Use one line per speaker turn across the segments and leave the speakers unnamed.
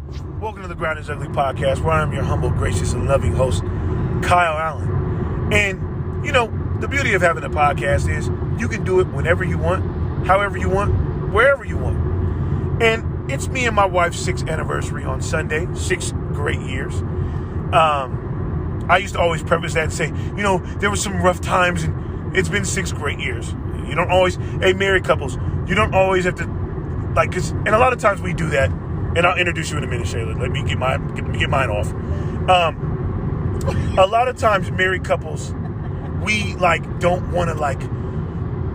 Welcome to the Ground is Ugly podcast, where I'm your humble, gracious, and loving host, Kyle Allen. And, you know, the beauty of having a podcast is you can do it whenever you want, however you want, wherever you want. And it's me and my wife's 6th anniversary on Sunday, 6 great years. I used to always preface that and say, you know, there were some rough times, and it's been 6 great years. You don't always, hey, married couples, you don't always have to, like, and a lot of times we do that. And I'll introduce you in a minute, Shayla. Let me get mine off. A lot of times, married couples, we don't want to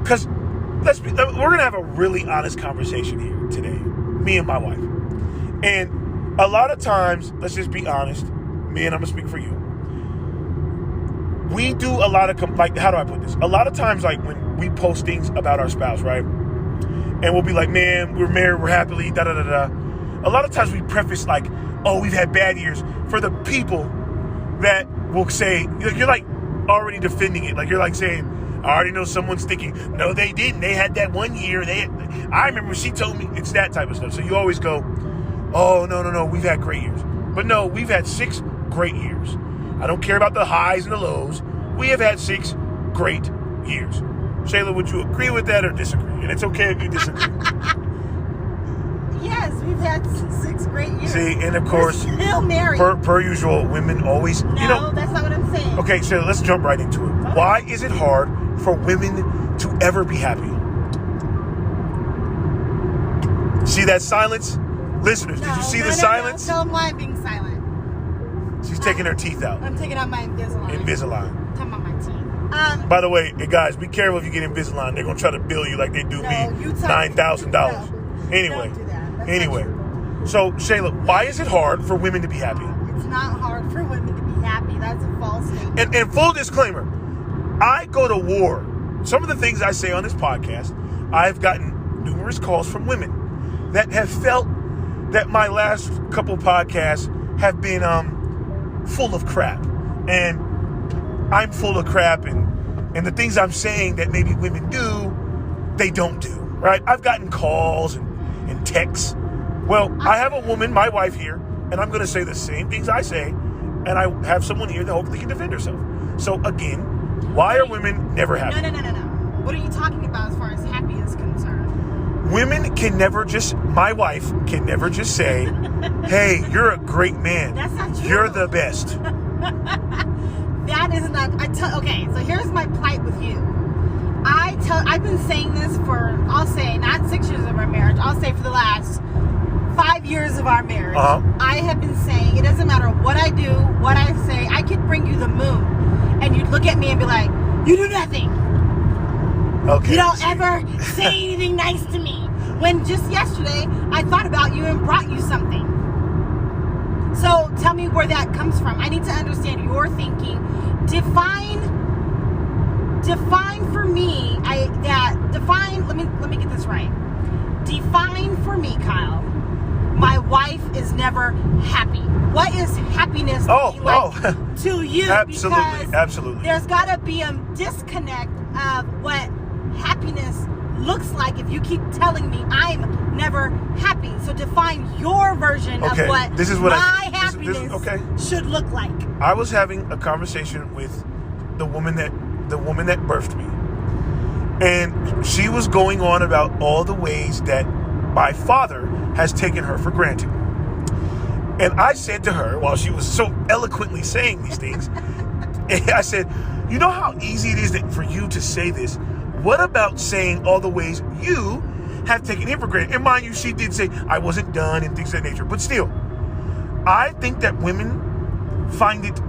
because we're gonna have a really honest conversation here today, me and my wife. And a lot of times, let's just be honest. Me and I'm gonna speak for you. We do a lot of how do I put this? A lot of times, when we post things about our spouse, right? And we'll be like, man, we're married, we're happily, da da da da. A lot of times we preface oh, we've had bad years, for the people that will say, you're already defending it. You're saying, I already know someone's thinking, no, they didn't. They had that one year. I remember she told me. It's that type of stuff. So you always go, oh, no, we've had great years. But no, we've had 6 great years. I don't care about the highs and the lows. We have had 6 great years. Shayla, would you agree with that or disagree? And it's okay if you disagree.
Yes, we've had 6 great years.
See, and of course,
we're still married.
Per usual, women always,
No, that's not what I'm saying.
Okay, so let's jump right into it.
Okay.
Why is it hard for women to ever be happy? See that silence? Listeners, did you see the silence?
No, tell them why I'm being silent.
She's taking her teeth out.
I'm taking out my Invisalign.
Invisalign.
Talking about my teeth.
By the way, hey guys, be careful if you get Invisalign. They're going to try to bill you like they do me $9,000.
No,
anyway.
Don't do that. That's
Anyway, so Shayla, why is it hard for women to be happy?
It's not hard for women to be happy. That's a false statement.
And full disclaimer, I go to war. Some of the things I say on this podcast, I've gotten numerous calls from women that have felt that my last couple podcasts have been full of crap. And I'm full of crap, and the things I'm saying that maybe women do, they don't do, right? I've gotten calls and texts. Well, I have a woman, my wife here, and I'm going to say the same things I say, and I have someone here that hopefully can defend herself. So again, why are women never happy?
No. What are you talking about as far as happy is concerned?
Women can never my wife can never just say, hey, you're a great man.
That's not true.
You're the best.
That is not, okay, so here's my plight with you. I've been saying this for, I'll say, not 6 years of our marriage, I'll say for the last 5 years of our marriage. I have been saying, it doesn't matter what I do, what I say, I could bring you the moon, and you'd look at me and be like, you do nothing.
Okay.
You don't ever say anything nice to me. When just yesterday, I thought about you and brought you something. So tell me where that comes from. I need to understand your thinking. Define for me, let me get this right. Define for me, Kyle, my wife is never happy. What is happiness to you?
Absolutely.
There's got to be a disconnect of what happiness looks like if you keep telling me I'm never happy. So define your version of what happiness should look like.
I was having a conversation with the woman that birthed me. And she was going on about all the ways that my father has taken her for granted. And I said to her, while she was so eloquently saying these things, I said, you know how easy it is for you to say this? What about saying all the ways you have taken him for granted? And mind you, she did say I wasn't done and things of that nature. But still, I think that women find it,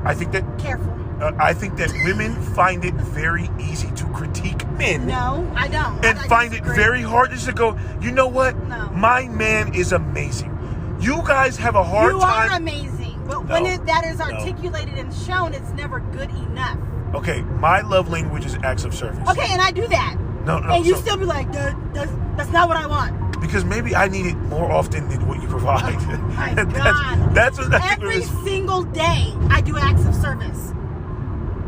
Careful.
I think that women find it very easy to critique men.
No, I don't.
And find it very hard just to go, you know what?
No.
My man is amazing. You guys have a hard time.
You are amazing. But when that is articulated and shown, it's never good enough.
Okay, my love language is acts of service.
Okay, and I do that.
No.
And you still be like, that's not what I want.
Because maybe I need it more often than what you provide.
Oh my God.
That's what
Every single day, I do acts of service.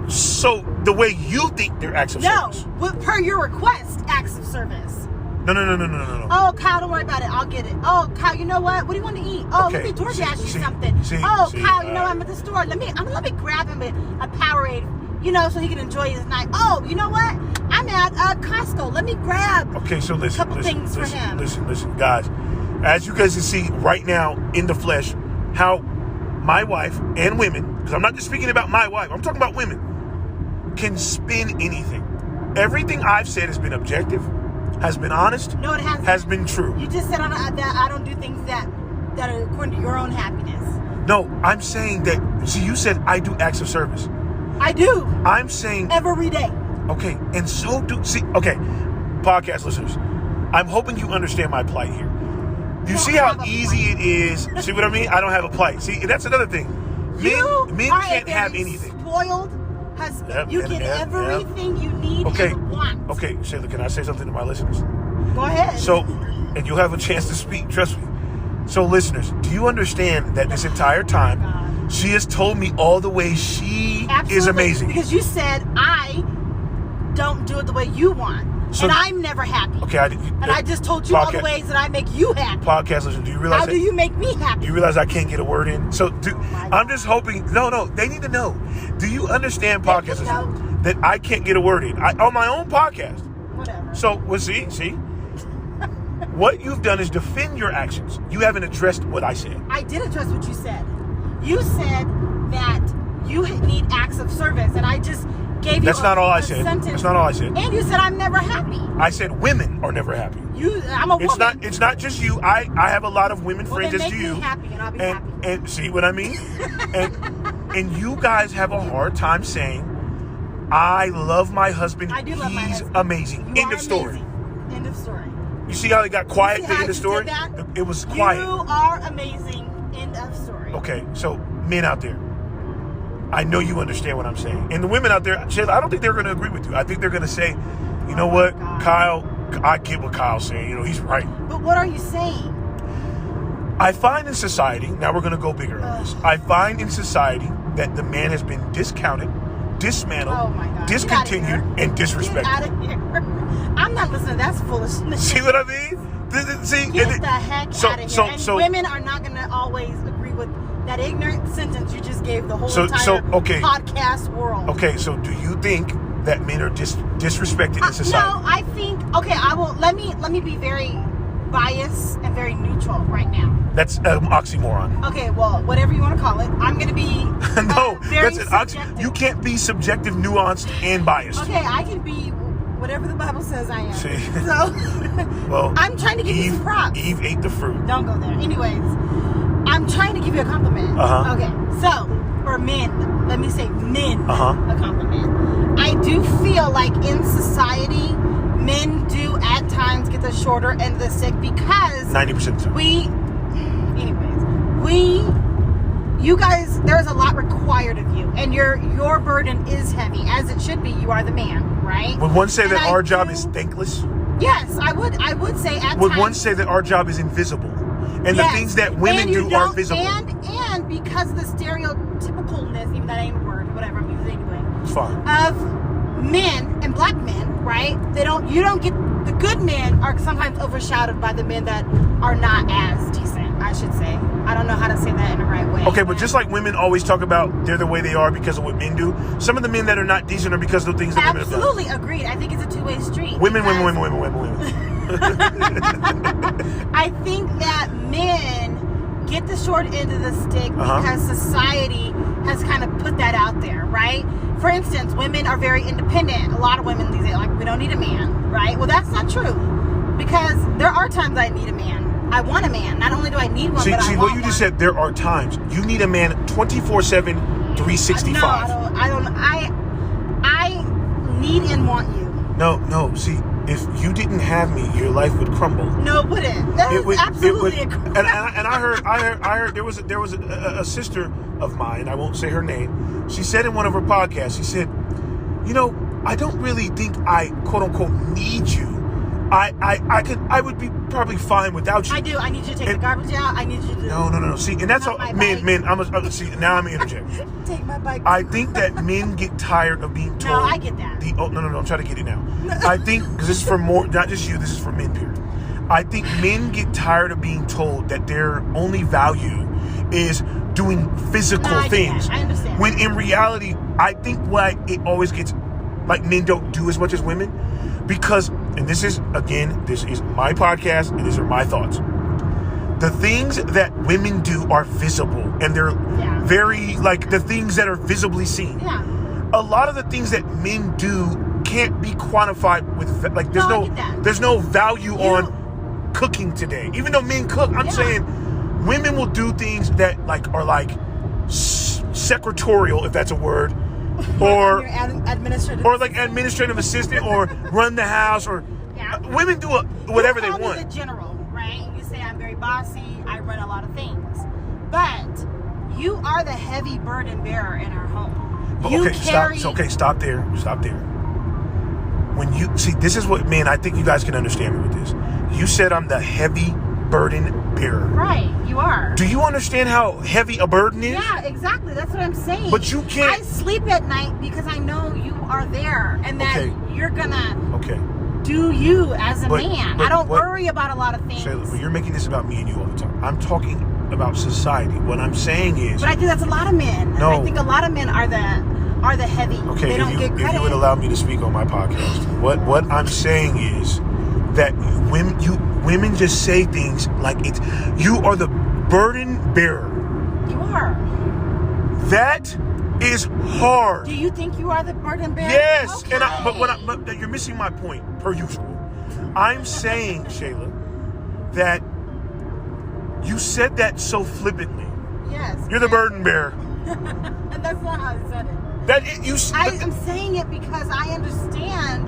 So the way you think they're acts of service.
No, per your request, acts of service.
No.
Oh, Kyle, don't worry about it. I'll get it. Oh, Kyle, you know what? What do you want to eat? Oh, let me DoorDash you something. Kyle, you know I'm at the store. Let me grab him a Powerade, so he can enjoy his night. Oh, you know what? I'm at Costco. Let me grab a couple things for him.
Listen, guys. As you guys can see right now in the flesh, how my wife and women, because I'm not just speaking about my wife, I'm talking about women, can spin anything. Everything I've said has been objective, has been honest.
No, it hasn't.
Has been true.
You just said that I don't do things that are according to your own happiness.
No, I'm saying that, see, you said I do acts of service.
I do.
I'm saying
every day.
Okay, and so do, podcast listeners, I'm hoping you understand my plight here. You see how easy it is? See what I mean? I don't have a plight. See, that's another thing. Men can't have anything.
Spoiled husband. You get everything you need and want.
Okay, Shayla, can I say something to my listeners?
Go ahead.
So, and you'll have a chance to speak, trust me. So, listeners, do you understand that this entire time, she has told me all the ways she is amazing?
Because you said I don't do it the way you want. And I'm never happy.
Okay,
I just told you all the ways that I make you happy.
Podcast listeners, do you realize
How do you make me happy?
You realize I can't get a word in? So, I'm just hoping, no, they need to know. Do you understand, podcast listeners, that I can't get a word in? On my own podcast.
Whatever.
So, see? What you've done is defend your actions. You haven't addressed what I said.
I did address what you said. You said that you need acts of service, and I just gave you
That's not all I said. That's not all I said.
And you said I'm never happy.
I said women are never happy.
I'm a woman.
It's not just you. I have a lot of women friends as you.
Me happy and I'll be happy.
And see what I mean? and you guys have a hard time saying, I love my husband.
I do love my husband.
He's amazing. End of story.
End of story.
You see how it got quiet at the end of the story? It was quiet.
You are amazing. End of story.
Okay, so men out there, I know you understand what I'm saying. And the women out there, Shayla, I don't think they're going to agree with you. I think they're going to say, you know what, Kyle, I get what Kyle's saying. He's right.
But what are you saying?
I find in society, now we're going to go bigger on this. I find in society that the man has been discounted, dismantled, discontinued, and disrespected.
Get out of here. I'm not listening. That's foolishness.
See what I mean?
Get the heck out of here. And women are not going to always agree with that ignorant sentence you just gave the whole entire podcast world.
Okay, so do you think that men are disrespected in society?
No, I think, I will, let me be very biased and very neutral right now.
That's an oxymoron.
Okay, well, whatever you want to call it, I'm going to be
no,
very
that's an oxymoron. You can't be subjective, nuanced, and biased.
Okay, I can be whatever the Bible says I am.
See?
So,
well,
I'm trying to give you some props.
Eve ate the fruit.
Don't go there. Anyways, I'm trying to give you a compliment. Okay, so, for men, let me say men, a compliment. I do feel like in society, men do at times get the shorter end of the stick because
90%.
You guys, there's a lot required of you, and your burden is heavy, as it should be. You are the man, right?
Would one say that our job is thankless?
Yes, I would say at times.
Would one say that our job is invisible, and the things that women do are visible?
And because the stereotypicalness, even that ain't a word, whatever I'm using anyway.
It's fine.
Of men and black men, right? You don't get, the good men are sometimes overshadowed by the men that are not as decent, I should say. I don't know how to say that in the right way.
Okay, but just like women always talk about they're the way they are because of what men do, some of the men that are not decent are because of the things that women have done.
Absolutely agreed. I think it's a two-way street.
Women.
I think that men get the short end of the stick because society has kind of put that out there, right? For instance, women are very independent. A lot of women these days, like, we don't need a man, right? Well, that's not true, because there are times I need a man. I want a man. Not only do I need one, but I want one. See, what
you just said, there are times. You need a man 24/7, 365.
No, I don't. I need and want you.
No. See, if you didn't have me, your life would crumble.
No, it wouldn't. That is absolutely a crumble.
And I heard there was a sister of mine, I won't say her name. She said in one of her podcasts, she said, I don't really think I quote unquote need you. I would be probably fine without you.
I do. I need you to take the garbage out. I need you to.
No. See, and that's all. Men. See, now I'm interjecting.
take my bike.
I think that men get tired of being told.
No, I get that.
No, I'm trying to get it now. I think, because this is for more, not just you, this is for men, period. I think men get tired of being told that their only value is doing physical things.
I understand.
When in reality, I think why it always gets, like, men don't do as much as women, because, and this is my podcast, and these are my thoughts. The things that women do are visible, and they're very, like, the things that are visibly seen.
Yeah.
A lot of the things that men do can't be quantified with, like, there's no value on cooking today. Even though men cook, I'm saying women will do things that, like, are like secretarial, if that's a word, or
administrative,
or like administrative assistant, or run the house, or women do whatever they want.
The general, right? You say I'm very bossy. I run a lot of things, but you are the heavy burden bearer in our home. Stop there. When you see, this is what, man, I think you guys can understand me with this. You said I'm the heavy burden bearer. Right, you are.
Do you understand how heavy a burden is?
Yeah, exactly. That's what I'm saying.
But you can't.
I sleep at night because I know you are there, and that you're gonna do you as a man. I don't worry about a lot of things.
Shayla, but you're making this about me and you all the time. I'm talking about society. What I'm saying is.
But I think that's a lot of men.
No.
I think a lot of men are the heavy.
Okay,
they don't get credit.
If you would allow me to speak on my podcast, what I'm saying is that women just say things like you are the burden bearer.
You are.
That is hard.
Do you think you are the burden bearer?
Yes,
okay.
but you're missing my point, per usual. I'm saying, Shayla, that you said that so flippantly.
Yes.
You're the burden bearer.
And that's not how I said it.
I'm
saying it because I understand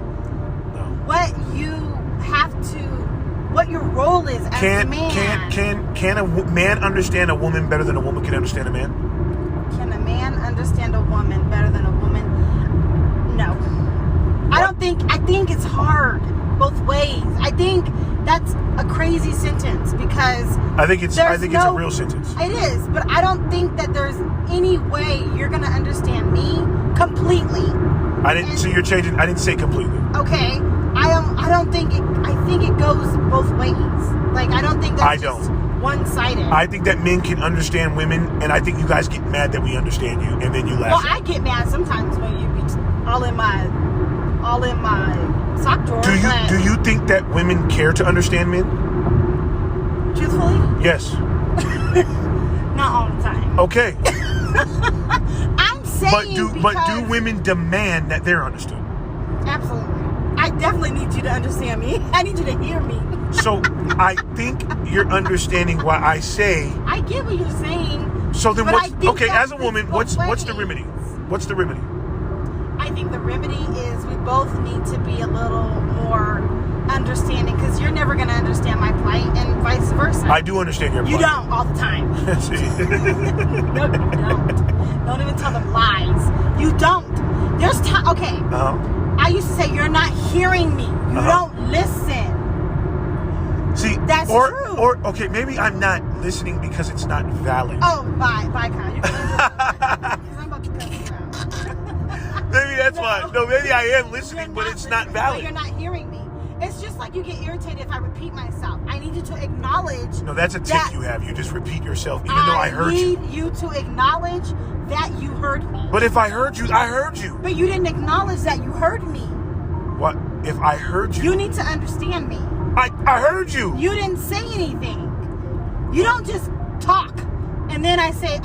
what you have to, what your role is as a man.
Can a man understand a woman better than a woman can understand a man?
Can a man understand a woman better than a woman? No. I think it's hard both ways. I think that's a crazy sentence because
I think it's a real sentence.
It is, but I don't think that there's any way you're gonna understand me completely.
I didn't say completely.
Okay. I think it goes both ways. Like, I don't think that's just one-sided.
I think that men can understand women, and I think you guys get mad that we understand you, and then you laugh.
Well, I get mad sometimes when you be all in my sock drawer.
Do you think that women care to understand men?
Truthfully?
Yes.
Not all the time.
Okay.
I'm saying
but do women demand that they're understood?
Absolutely. I definitely need you to understand me. I need you to hear me.
So I think you're understanding why I say.
I get what you're saying.
So then, as a woman, what's the remedy? What's the remedy?
I think the remedy is we both need to be a little more understanding, because you're never going to understand my plight, and vice versa.
I do understand your plight.
You don't all the time. No, you don't. Don't even tell them lies. You don't. There's time. Okay. I used to say you're not hearing me. You don't listen.
See,
that's true.
Or okay, maybe I'm not listening because it's not valid.
Oh, bye, Kyle. You're I'm about to cut you out.
Maybe that's why. No, maybe I am listening, but it's not valid.
But you're not hearing me. It's just like you get irritated if I repeat myself. I need you to acknowledge.
No, that's a tick you have. You just repeat yourself, even though I heard you.
I need you to acknowledge that you heard me.
But if I heard you, I heard you.
But you didn't acknowledge that you heard me.
What? If I heard you?
You need to understand me.
I heard you.
You didn't say anything. You don't just talk, and then I say,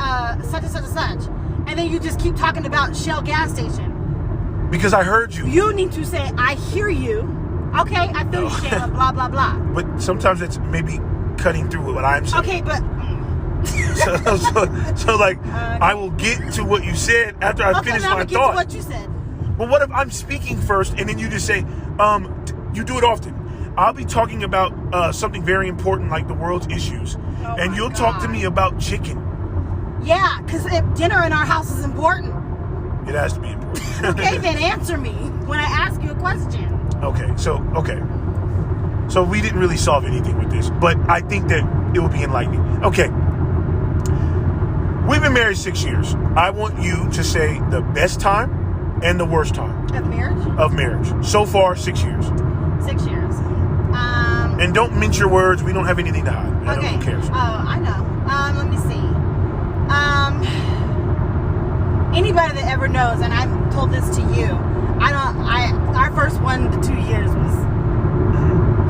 such and such and such, and then you just keep talking about Shell gas station.
Because I heard you.
You need to say, I hear you. Okay, I feel you, Shayla, blah, blah, blah.
But sometimes it's maybe cutting through what I'm saying.
Okay, but...
so I will get to what you said after I finish my thought.
To what you said.
But what if I'm speaking first and then you just say, you do it often. I'll be talking about something very important like the world's issues. And you'll talk to me about chicken.
Yeah, because dinner in our house is important.
It has to be important.
Okay, then answer me when I ask you a question.
Okay. So we didn't really solve anything with this, but I think that it will be enlightening. Okay. We've been married 6 years. I want you to say the best time and the worst time.
Of marriage?
Of marriage. So far, 6 years.
6 years.
And don't mince your words. We don't have anything to hide.
Okay.
Who cares?
Oh, I know. Let me see. Anybody that ever knows, and I've told this to you, our first 1 to 2 years was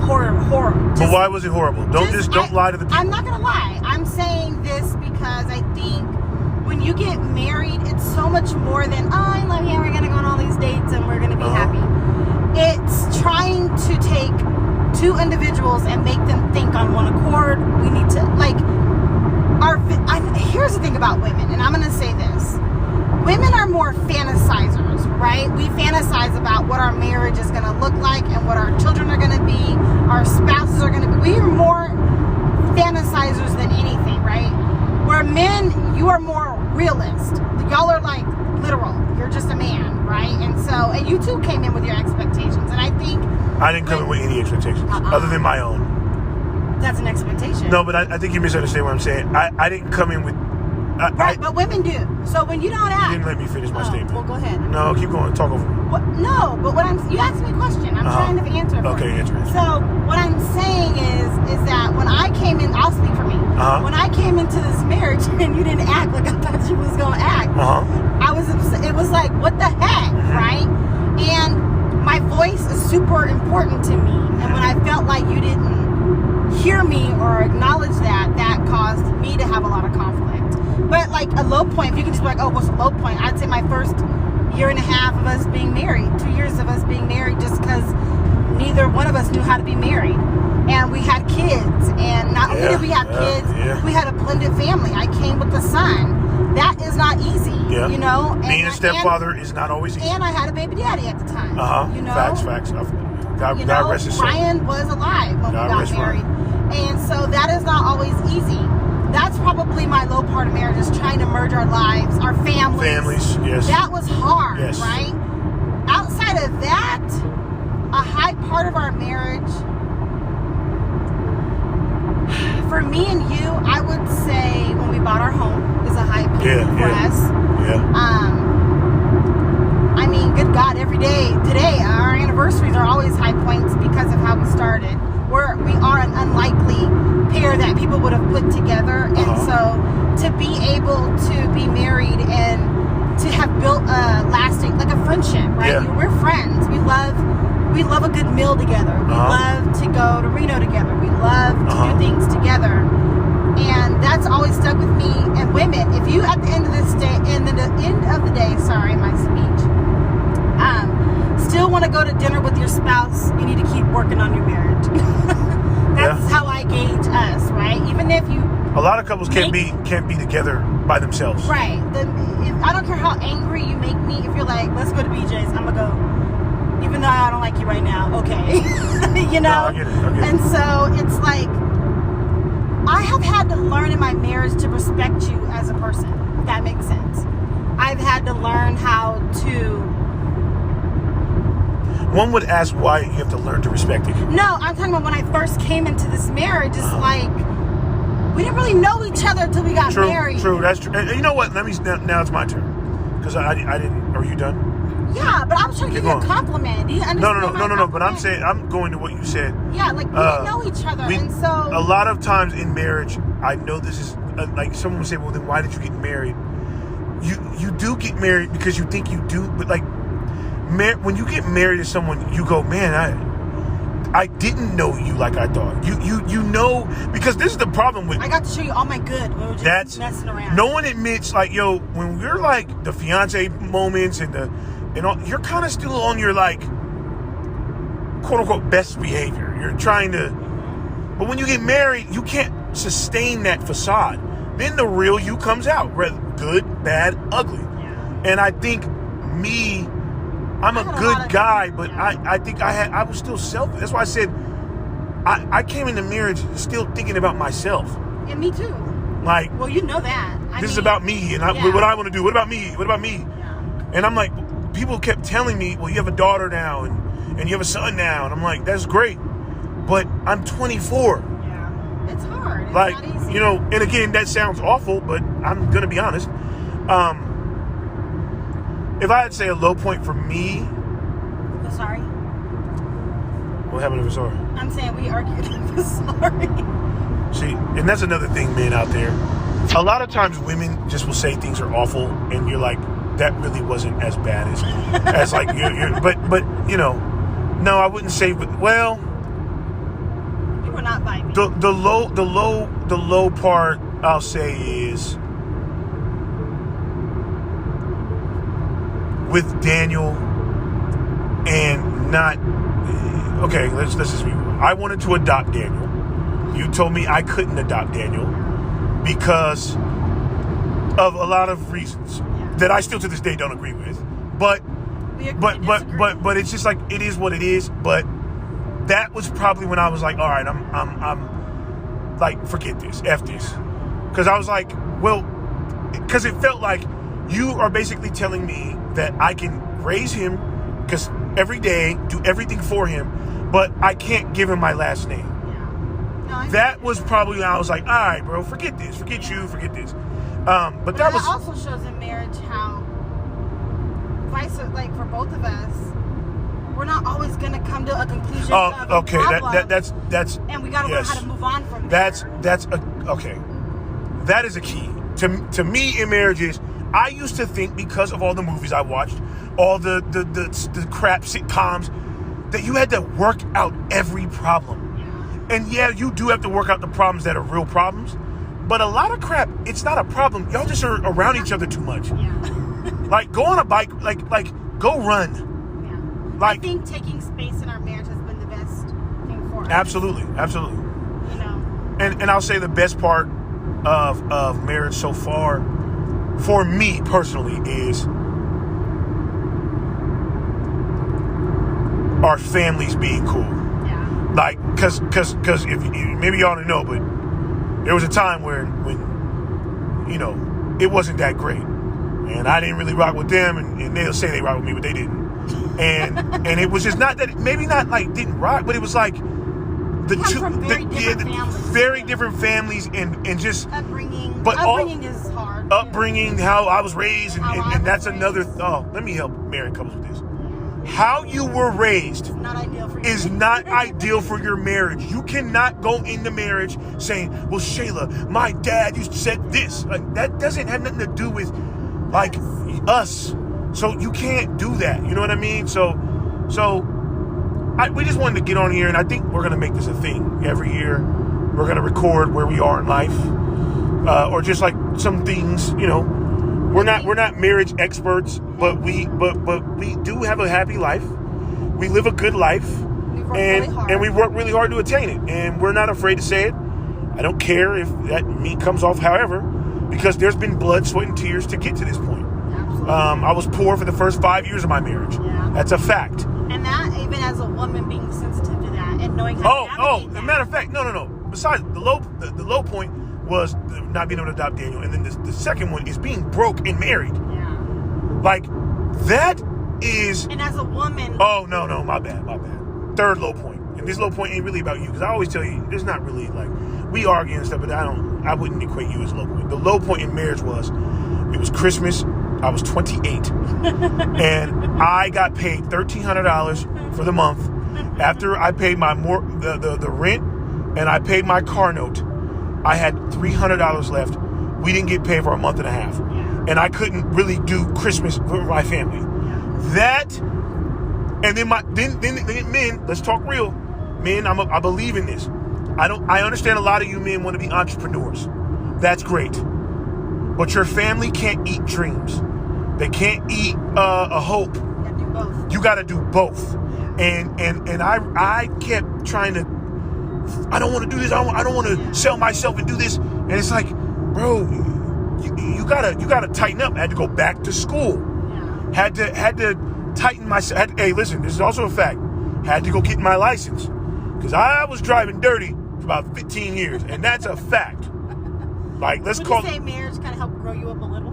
horrible.
But why was it horrible? Don't lie to the people.
I'm not gonna lie. I'm saying this because I think when you get married, it's so much more than, oh, I love you, we're gonna go on all these dates and we're gonna be happy. It's trying to take two individuals and make them think on one accord. We need to, like, here's the thing about women, and I'm gonna say this. Women are more fantasizers, right? We fantasize about what our marriage is going to look like and what our children are going to be, our spouses are going to be. We are more fantasizers than anything, right? Where men, you are more realist. Y'all are like literal. You're just a man, right? And you too came in with your expectations. And I think...
I didn't come in with any expectations other than my own.
That's an expectation.
No, but I think you misunderstand what I'm saying. I didn't come in with...
Right, but women do. So when you don't act...
You didn't let me finish my statement.
Well, go ahead.
No, keep going. Talk over me.
No, but you asked me a question. I'm trying to answer it for
Okay,
you.
answer it.
So what I'm saying is that when I came in, I'll speak for me. When I came into this marriage and you didn't act like I thought you was going to act, I was upset. It was like, what the heck, right? And my voice is super important to me. And when I felt like you didn't hear me or acknowledge that caused me to have a lot of conflict. But like a low point, if you can just be like, oh, what's a low point? I'd say my first year and a half of us being married, 2 years of us being married, just because neither one of us knew how to be married. And we had kids. And not only did we have kids, we had a blended family. I came with a son. That is not easy, you know?
Being a stepfather is not always easy.
And I had a baby daddy at the time. You know?
Facts. God rest his soul.
Brian was alive when we got married. And so that is not always easy. That's probably my low part of marriage, is trying to merge our lives, our families.
Yes.
That was hard,
yes.
Right? Outside of that, a high part of our marriage, for me and you, I would say when we bought our home is a high point for us. I mean, good God, every day, today, our anniversaries are always high points because of how we started. We are an unlikely pair that people would have put together, and so to be able to be married and to have built a lasting, like a friendship, right? We're friends. We love a good meal together. We love to go to Reno together. We love to do things together, and that's always stuck with me. And women, if you at the end of the day, sorry, my speech, still want to go to dinner with your spouse, you need to keep working on your marriage. That's how I gauge us, right? Even if you...
A lot of couples can't be together by themselves.
Right. I don't care how angry you make me. If you're like, let's go to BJ's, I'm going to go. Even though I don't like you right now. Okay. You know?
No, I get it.
And so it's like, I have had to learn in my marriage to respect you as a person. If that makes sense. I've had to learn how to...
One would ask why you have to learn to respect it.
No, I'm talking about when I first came into this marriage. It's like we didn't really know each other until we got married.
True, that's true. And you know what? Now it's my turn, because I didn't. Are you done?
Yeah, but I was trying to give you a compliment. Do you understand?
No. But I'm going to what you said.
Yeah, like we didn't know each other, and so
a lot of times in marriage, I know this is like someone would say, well, then why did you get married? You do get married because you think you do, but like. When you get married to someone, you go, man, I didn't know you like I thought. You know, because this is the problem with...
I got to show you all my good when we were just messing around.
No one admits, like, yo, when we're like the fiance moments and all, you're kind of still on your like quote unquote best behavior. You're trying to, but when you get married, you can't sustain that facade. Then the real you comes out, good, bad, ugly. And I think I'm a good guy, but I think I was still selfish. That's why I said I came into marriage still thinking about myself.
And me too.
Like,
well, you know that.
This is about me and what I want to do. What about me? What about me?
Yeah.
And I'm like, people kept telling me, well, you have a daughter now and you have a son now. And I'm like, that's great. But I'm 24.
Yeah. It's hard. hard. It's
like,
not easy.
you know, and again, that sounds awful, but I'm gonna be honest. If I had to say a low point for me,
I'm sorry.
what happened if it's sorry?
I'm saying we argued. I'm sorry.
See, and that's another thing, men out there. A lot of times, women just will say things are awful, and you're like, that really wasn't as bad as like you're but you know, no, I wouldn't say. But well,
You were not vibing.
the low part I'll say is with Daniel and not okay. Let's just be real. I wanted to adopt Daniel. You told me I couldn't adopt Daniel because of a lot of reasons that I still to this day don't agree with. But it's just like it is what it is. But that was probably when I was like, all right, I'm like, forget this, F this. Because I was like, well, because it felt like you are basically telling me that I can raise him because every day, do everything for him, but I can't give him my last name. That was probably when I was like, all right, bro, forget this, forget you, forget this. But that was
also shows in marriage how like for both of us, we're not always gonna come to a conclusion. Of
okay,
a problem,
that's
and we gotta learn how to move on from
that's okay. That is a key to me in marriages. I used to think because of all the movies I watched, all the crap sitcoms, that you had to work out every problem. And yeah, you do have to work out the problems that are real problems. But a lot of crap, it's not a problem. Y'all just are around each other too much.
Yeah.
Like, go on a bike, like go run.
Yeah.
Like,
I think taking space in our marriage has been the best thing for us.
Absolutely.
You know.
And I'll say the best part of marriage so far, for me personally, is our families being cool.
Yeah.
Like, cause if maybe y'all don't know, but there was a time when you know it wasn't that great, and I didn't really rock with them, and they'll say they rock with me, but they didn't. And it was just not that, maybe not like didn't rock, but it was like very different families and just
upbringing.
But
upbringing is hard.
Upbringing, how I was raised, and that's
raised.
another. Oh, let me help married couples with this. How you were raised is not ideal for your marriage. You cannot go into marriage saying, well, Shayla, my dad used to say this. Like, that doesn't have nothing to do with like us. So you can't do that. You know what I mean? So we just wanted to get on here, and I think we're going to make this a thing. Every year we're going to record where we are in life, or just like some things, you know. We're not marriage experts, but we do have a happy life. We live a good life, and we work really hard to attain it. And we're not afraid to say it. I don't care if that meat comes off however, because there's been blood, sweat, and tears to get to this point.
Absolutely.
I was poor for the first 5 years of my marriage.
Yeah.
That's a fact.
And that, even as a woman, being sensitive to that and knowing how to navigate that.
As a matter of fact, no. Besides, the low point was not being able to adopt Daniel, and then the second one is being broke and married.
Yeah.
Like, that is.
And as a woman.
Oh no, my bad. Third low point, and this low point ain't really about you, because I always tell you, there's not really like, we argue and stuff, but I wouldn't equate you as a low point. The low point in marriage was, it was Christmas. I was 28, and I got paid $1,300 for the month after I paid my the rent, and I paid my car note. I had $300 left. We didn't get paid for a month and a half.
Yeah.
And I couldn't really do Christmas for my family.
Yeah.
That, and then men, let's talk real. Men, I believe in this. I understand a lot of you men want to be entrepreneurs. That's great. But your family can't eat dreams. They can't eat a hope. You got to do both. And I kept trying to, I don't want to do this. I don't want to sell myself and do this. And it's like, bro, you gotta tighten up. I had to go back to school. Yeah. Had to tighten myself. Hey, listen, this is also a fact. Had to go get my license, because I was driving dirty for about 15 years, and that's a fact. Like, let's call.
Would you say marriage kind of helped grow you up a little?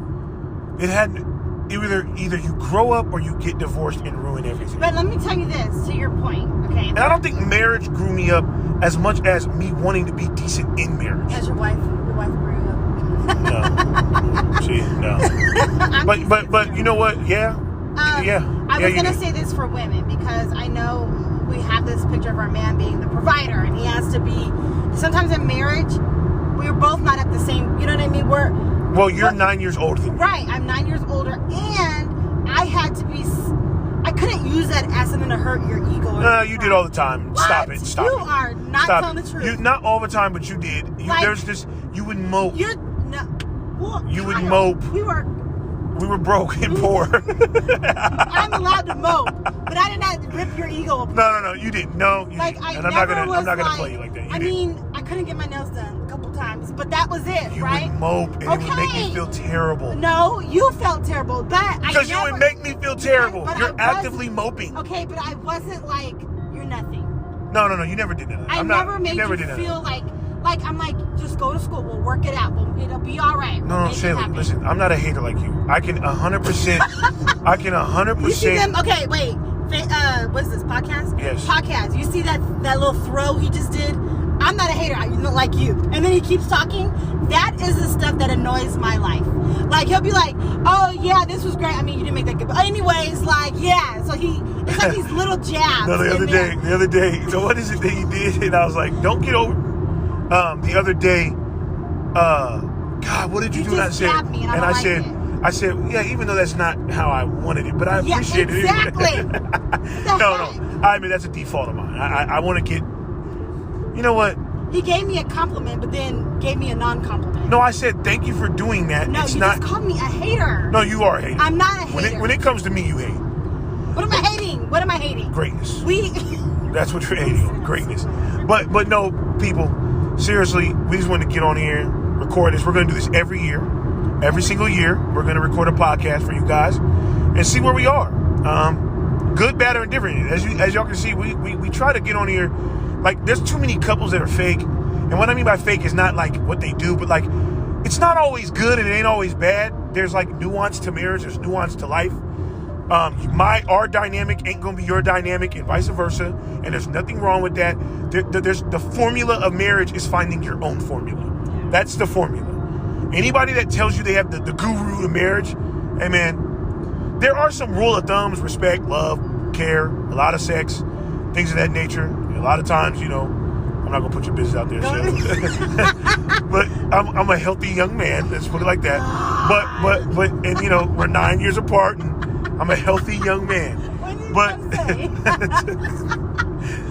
either you grow up or you get divorced and ruin everything.
But let me tell you this, to your point, okay?
And I don't think marriage grew me up as much as me wanting to be decent in marriage.
As your wife grew you up.
No. But you know what? Yeah.
I was going to say this for women because I know we have this picture of our man being the provider and he has to be, sometimes in marriage, we're both not at the same, you know what I mean?
Well, you're 9 years older than me.
Right, I'm 9 years older and I had to be, I couldn't use that as something to hurt your ego.
No, you did all the time.
What?
Stop it.
You are not telling the truth.
Not all the time, but you did. There's this, you would mope.
You
would mope. We were broke and poor.
I'm allowed to mope, but I did not rip your ego apart.
No, you didn't. No, you didn't. And I'm not gonna play you like that.
I couldn't get my nails done a couple times, but that was it,
you
right?
You would mope, and it would make me feel terrible.
No, you felt terrible, but
because you would make me feel terrible. You're actively moping.
Okay, but I wasn't like you're nothing.
No, you never did that.
I never made you feel like I'm like, just go to school. We'll work it out. It'll be all right.
No, Shayla, listen. I'm not a hater like you. I can 100%. I can 100%.
You see them? Okay, wait. What's this podcast?
Yes.
Podcast. You see that little throw he just did? I'm not a hater. I don't like you. And then he keeps talking. That is the stuff that annoys my life. Like he'll be like, "Oh yeah, this was great. I mean, you didn't make that good." But anyways, like yeah. So it's like these little jabs.
No, the other day. So what is it that he did? And I was like, "Don't get over." The other day, God, what did you do?
Just jabbed me, and
I said, yeah, even though that's not how I wanted it, but I appreciate it.
Exactly.
No. I mean, that's a default of mine. I want to get, you know what?
He gave me a compliment, but then gave me a non-compliment.
No, I said, thank you for doing that.
No, you just called me a hater.
No, you are a hater.
I'm not a hater.
When it comes to me, you hate.
What am I hating?
Greatness. That's what you're hating on, greatness. But no, people, seriously, we just want to get on here, record this. We're going to do this every year. Every single year, we're going to record a podcast for you guys and see where we are. Good, bad, or indifferent. As y'all can see, we try to get on here. Like, there's too many couples that are fake. And what I mean by fake is not like what they do, but like, it's not always good and it ain't always bad. There's like nuance to marriage. There's nuance to life. Our dynamic ain't going to be your dynamic and vice versa. And there's nothing wrong with that. There's the formula of marriage is finding your own formula. That's the formula. Anybody that tells you they have the guru of marriage, hey man, there are some rule of thumbs: respect, love, care, a lot of sex, things of that nature. A lot of times, you know, I'm not gonna put your business out there, but I'm a healthy young man. Let's put it like that. But and you know, we're 9 years apart, and I'm a healthy young man. But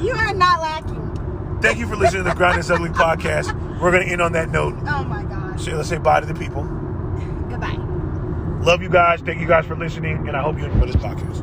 you are not lacking.
Thank you for listening to the Ground is Ugly podcast. We're gonna end on that note.
Oh my God.
So let's say bye to the people.
Goodbye.
Love you guys. Thank you guys for listening, and I hope you enjoy this podcast.